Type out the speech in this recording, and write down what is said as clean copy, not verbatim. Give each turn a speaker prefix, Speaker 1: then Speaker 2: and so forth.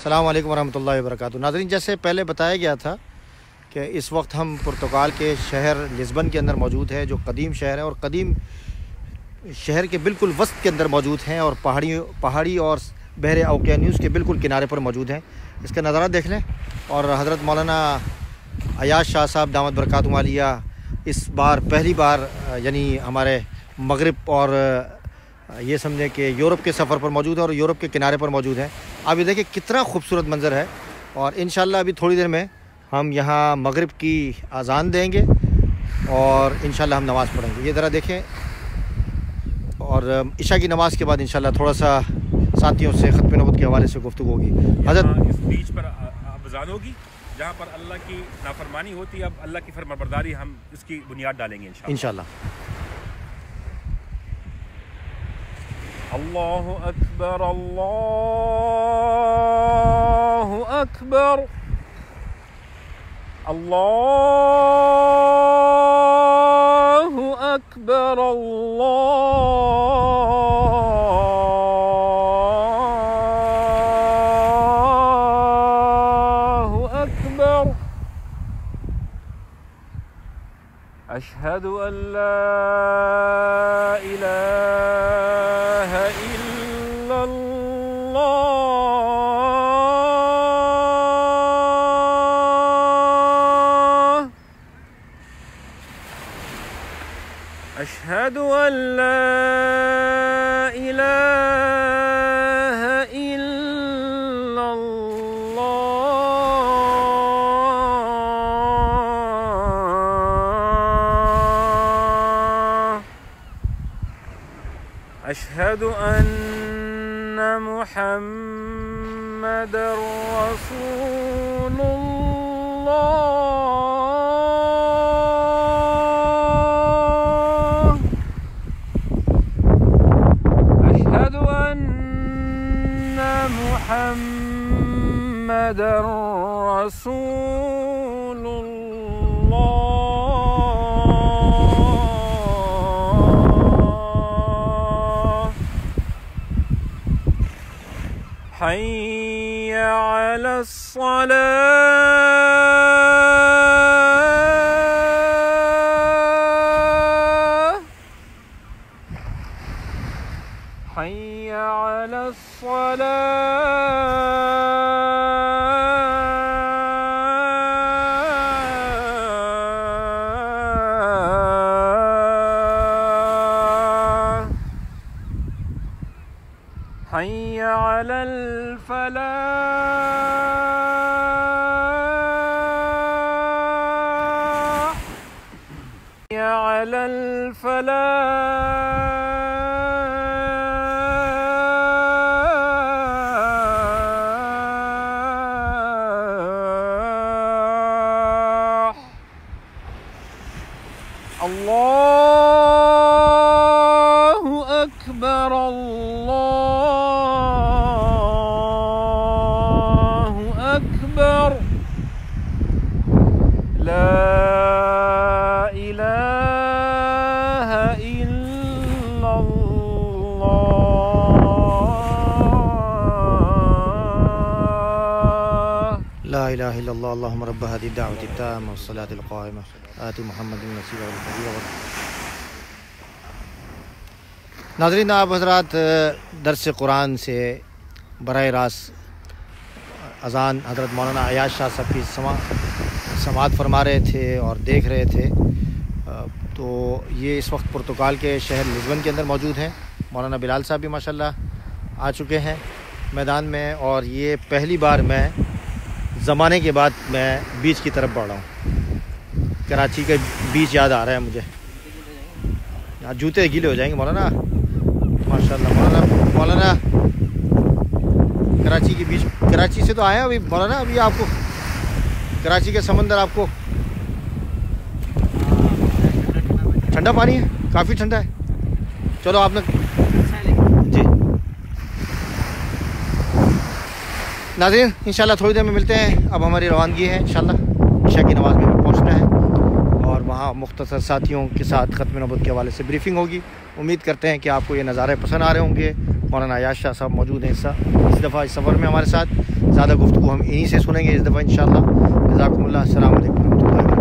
Speaker 1: अस्सलाम वालेकुम वरहमतुल्लाहि वबरकातुहू। नाज़रीन, जैसे पहले बताया गया था कि इस वक्त हम पुर्तगाल के शहर लिस्बन के अंदर मौजूद है, जो कदीम शहर है और कदीम शहर के बिल्कुल वस्त के अंदर मौजूद हैं और पहाड़ी और बहरे ओकेनियस के बिल्कुल किनारे पर मौजूद हैं। इसका नज़ारा देख लें। और हज़रत मौलाना अयाज शाह साहब दामत बरकातुहू आलिया इस बार पहली बार यानी हमारे मगरिब और ये समझें कि यूरोप के सफ़र पर मौजूद है और यूरोप के किनारे पर मौजूद है। आप ये देखिए कितना खूबसूरत मंज़र है। और इंशाअल्लाह अभी थोड़ी देर में हम यहाँ मगरिब की अज़ान देंगे और इंशाअल्लाह हम नमाज़ पढ़ेंगे। ये ज़रा देखें। और इशा की नमाज़ के बाद इंशाअल्लाह थोड़ा सा साथियों से ख़त्म नबूवत के हवाले से गुफ्तगू होगी। हज़रत
Speaker 2: इस बीच पर अज़ान होगी जहाँ पर अल्लाह की नाफरमानी होती है, अब अल्लाह की फरमाबरदारी हम इसकी बुनियाद डालेंगे इंशाअल्लाह। अल्लाहु अकबर, अल्लाहु अकबर, अल्लाहु अकबर, अल्लाहु अकबर। अशहदु अल्ला इलाहा इल्लल्लाह, अशहदु अल्ला इलाहा इल्लल्लाह, अशहदु अन्ना मुहम्मदर रसूलुल्लाह, अशहदु अन्ना मुहम्मदर रसूलुल्लाह, हय्य अलस्सलाह, हय्य अलस्सलाह, हय्य अलल फलाह, हय्य अलल फलाह। अल्लाहु अकबर, अल्लाहु अकबर, ला इलाहा इल्लल्लाह,
Speaker 1: ला इलाहा इल्लल्लाह, अल्लाहुम्मा रब्ब हाज़िहि दाअवति ताम्मा वस्सलातिल क़ाइमा आति मुहम्मदिन नसीबा वल फज़ीला। नाज़रीन, आप हज़रात दर्स कुरान से बराह रास्त अज़ान हज़रत मौलाना अयाज शाह साहब की समाअत फरमा रहे थे और देख रहे थे। तो ये इस वक्त पुर्तगाल के शहर लिस्बन के अंदर मौजूद हैं। मौलाना बिलाल साहब भी माशाल्लाह आ चुके हैं मैदान में। और ये पहली बार मैं ज़माने के बाद मैं बीच की तरफ बढ़ रहा हूँ। कराची का बीच याद आ रहा है मुझे। यहाँ जूते गीले हो जाएंगे मौलाना, माशाल्लाह। मौलाना कराची के बीच, कराची से तो आए हैं अभी मौलाना, अभी आपको कराची के समंदर आपको ठंडा पानी है, काफ़ी ठंडा है। चलो आपने जी नाज़रीन, इंशाल्लाह थोड़ी देर में मिलते हैं। अब हमारी रवानगी है इंशाल्लाह, इशा की नमाज़ में पहुंचना है और वहाँ मुख्तसर साथियों के साथ ख़त्म नबूवत के हवाले से ब्रीफिंग होगी। उम्मीद करते हैं कि आपको ये नज़ारे पसंद आ रहे होंगे। मौलाना अयाज शाह साहब मौजूद हैं इस दफ़ा इस सफ़र में हमारे साथ। ज़्यादा गुफ्तगू हम इन्हीं से सुनेंगे इस दफ़ा इंशाअल्लाह। जज़ाकुमुल्लाह। अस्सलामु अलैकुम।